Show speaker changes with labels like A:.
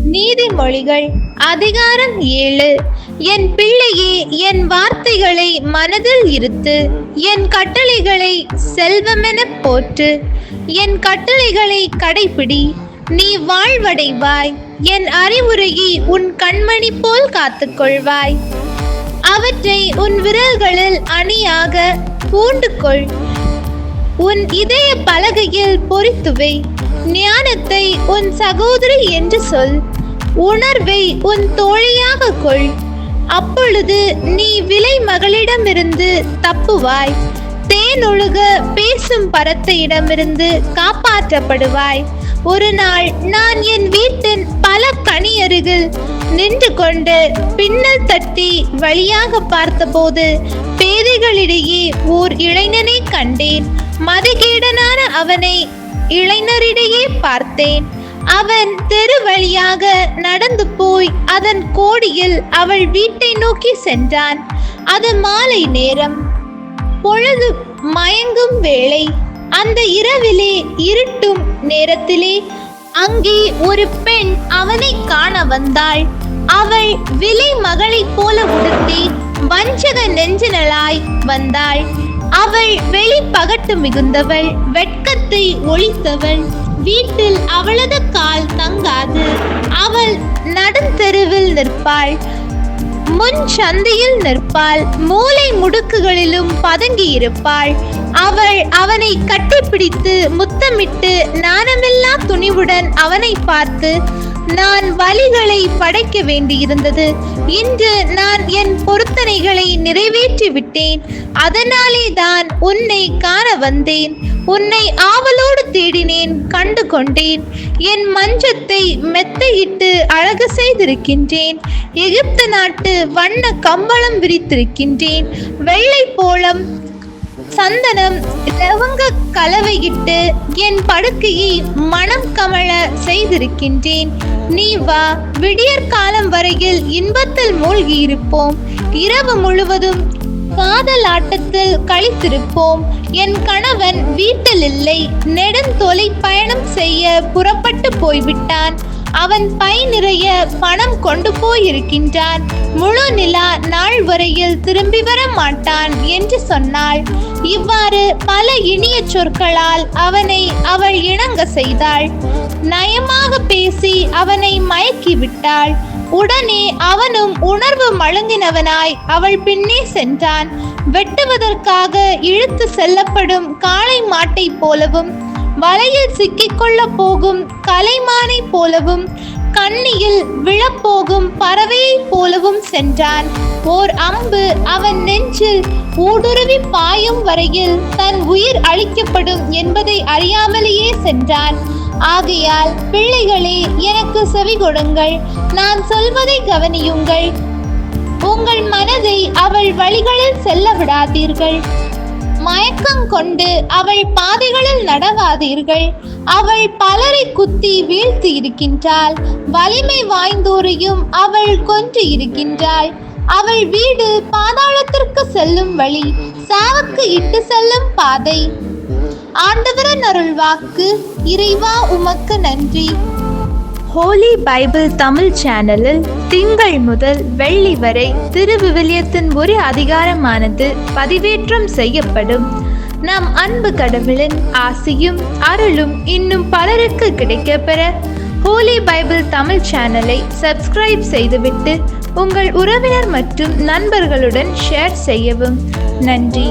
A: நீதிமொழிகள் அதிகாரம் 7. என் பிள்ளையே, என் வார்த்தைகளை மனதில் இருத்து, என் கட்டளைகளை செல்வமெனப் போற்று. என் கட்டளைகளை கடைப்பிடி, நீ வாழ்வடைவாய். என் அறிவுரையை உன் கண்மணி போல் காத்துக்கொள்வாய். அவற்றை உன் விரல்களில் அணியாக பூண்டுகொள். உன் இதய பலகையில் பொறித்துவை. ஞானத்தை உன் சகோதரி என்று சொல். உணர்வை உன் தோழியாக கொள். அப்பொழுது நீ விலை மகளிடமிருந்து தப்புவாய். தேனொழுக பேசும் பறத்தையிடமிருந்து காப்பாற்றப்படுவாய். ஒரு நாள் நான் என் வீட்டின் பல கனியருகில் நின்று கொண்டு பின்னல் தட்டி வழியாக பார்த்தபோது பேதைகளிடையே ஓர் இளைஞனை கண்டேன். மதிகேடனான அவனை இளைஞரிடையே பார்த்தேன். அவன் தெரு வழியாக நடந்து போய் அதன் கோடியில் அவள் வீட்டை நோக்கி சென்றான். அது மாலை நேரம், பொழுது மயங்கும் வேளை. அந்த இரவிலே இருட்டும் நேரத்திலே அங்கே ஒரு பெண் அவனை காண வந்தாள். அவள் விலை மகளைப் போல உடுத்தி வஞ்சக நெஞ்சினளாய் வந்தாள். அவள் வெளி பகட்டு மிகுந்தவள், வெட்கத்தை ஒழித்தவள். வீட்டில் அவளது கால் தங்காது. அவள் நடுத்தெருவில் நிற்பாள், முன் சந்தையில் நிற்பாள், மூலை முடுக்குகளிலும் பதுங்கி இருப்பாள். அவள் அவனை கட்டிப்பிடித்து முத்தமிட்டு நாணமில்லா துணிவுடன் அவனை பார்த்து, நான் வலிகளை படைக்க வேண்டியிருந்தது. இன்று நான் என் பொருத்தனைகளை நிறைவேற்றி விட்டேன். அதனாலே தான் உன்னை காண வந்தேன். உன்னை ஆவலோடு தேடினேன், கண்டு கொண்டேன். என் மஞ்சத்தை மெத்தையிட்டு அழகு செய்திருக்கின்றேன். எகிப்து நாட்டு வண்ண கம்பளம் விரித்திருக்கின்றேன். வெள்ளை போளம், சந்தனம், லவங்க கலவையிட்டு என் படுக்கையை மனம் கமழ செய்திருக்கின்றேன். நீ வா, விடியற்காலம் வரையில் இன்பத்தில் மூழ்கி இருப்போம். இரவு முழுவதும் காதல் ஆட்டத்தில் கழித்திருப்போம். என் கணவன் வீட்டில் இல்லை. நெடுந்தொலை பயணம் செய்ய புறப்பட்டு போய்விட்டான். அவன் பை நிறைய பணம் கொண்டு போயிருக்கின்றான். முழு நிலா நாள் வரையில் திரும்பி வர மாட்டான் என்று சொன்னாள். இவ்வாறு பல இனிய சொற்களால் அவனை அவள் இணங்க செய்தாள். நயமாக பேசி அவனை மயக்கிவிட்டாள். உடனே அவனும் உணர்வு மழுங்கினவனாய் அவள் பின்னே சென்றான். வெட்டுவதற்காக இழுத்து செல்லப்படும் காளை மாட்டை போலவும், வலையில் சிக்கிக்கொள்ள போகும் கலைமானை போலவும், கண்ணியில் விழப்போகும் பறவையை போலவும் சென்றான். ஓர் அம்பு அவன் நெஞ்சில் ஊடுருவி பாயும் வரையில் தன் உயிர் அழிக்கப்படும் என்பதை அறியாமலேயே சென்றான். ஆகையால் பிள்ளைகளே, எனக்கு செவி கொடுங்கள், நான் சொல்வதை கவனியுங்கள். உங்கள் மனதை அவள் வழிகளில் செல்ல விடாதீர்கள். மயக்கம் கொண்டு அவள் பாதைகளில் நடவாதீர்கள். அவள் பலரை குத்தி வீழ்த்தி இருக்கின்றாள். வலிமை வாய்ந்தோரையும் அவள் கொன்று இருக்கின்றாள். அவள் வீடு பாதாளத்திற்கு செல்லும் வழி, சாவுக்கு இட்டு செல்லும் பாதை. ஆண்டவரின் அருள்வாக்கு. இறைவா, உமக்கு நன்றி. ஹோலி பைபிள் தமிழ் சேனலில் திங்கள் முதல் வெள்ளி வரை திருவிவிலியத்தின் ஒரு அதிகாரமானது பதிவேற்றம் செய்யப்படும். நம் அன்பு கடவுளின் ஆசியும் அருளும் இன்னும் பலருக்கு கிடைக்கப்பெற ஹோலி பைபிள் தமிழ் சேனலை சப்ஸ்கிரைப் செய்துவிட்டு உங்கள் உறவினர் மற்றும் நண்பர்களுடன் ஷேர் செய்யவும். நன்றி.